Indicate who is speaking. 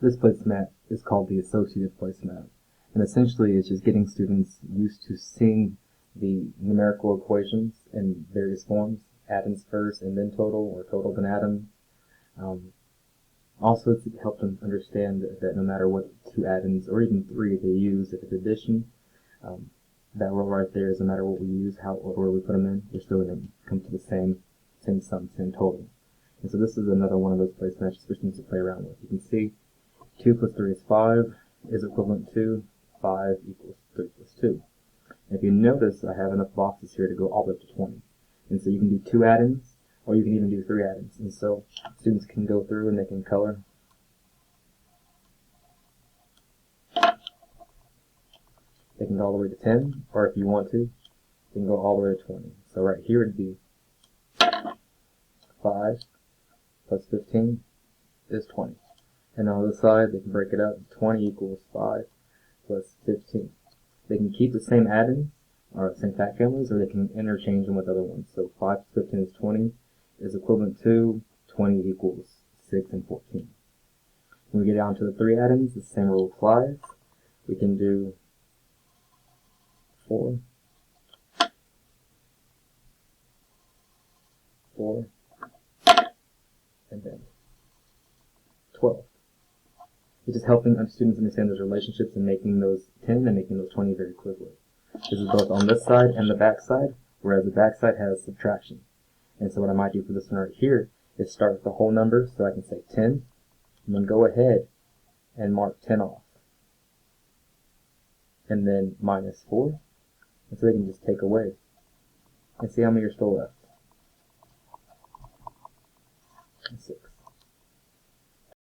Speaker 1: This placemat is called the associative placemat, and essentially it's just getting students used to seeing the numerical equations in various forms, atoms first and then total, or total then atoms. Also, it's helped them understand that no matter what two atoms, or even three, they use, if it's addition, that rule right there is no matter what we use, what order we put them in, we're still going to come to the same sum, same total. And so this is another one of those placemats for students to play around with. You can see 2 plus 3 is 5 is equivalent to 5 equals 3 plus 2. And if you notice, I have enough boxes here to go all the way up to 20. And so you can do 2 add-ins, or you can even do 3 add-ins. And so students can go through and they can color. They can go all the way to 10, or if you want to, you can go all the way to 20. So right here would be 5 plus 15 is 20. And on the other side, they can break it up. 20 equals 5 plus 15. They can keep the same add-ins, or same fact families, or they can interchange them with other ones. So 5 plus 15 is 20 is equivalent to 20 equals 6 and 14. When we get down to the 3 add-ins, the same rule applies. We can do 4, 4, and then 12. It's just helping students understand those relationships and making those 10 and making those 20 very quickly. This is both on this side and the back side, whereas the back side has subtraction. And so what I might do for this one right here is start with the whole number, so I can say 10, and then go ahead and mark 10 off. And then minus 4, and so they can just take away. And see how many are still left. 6.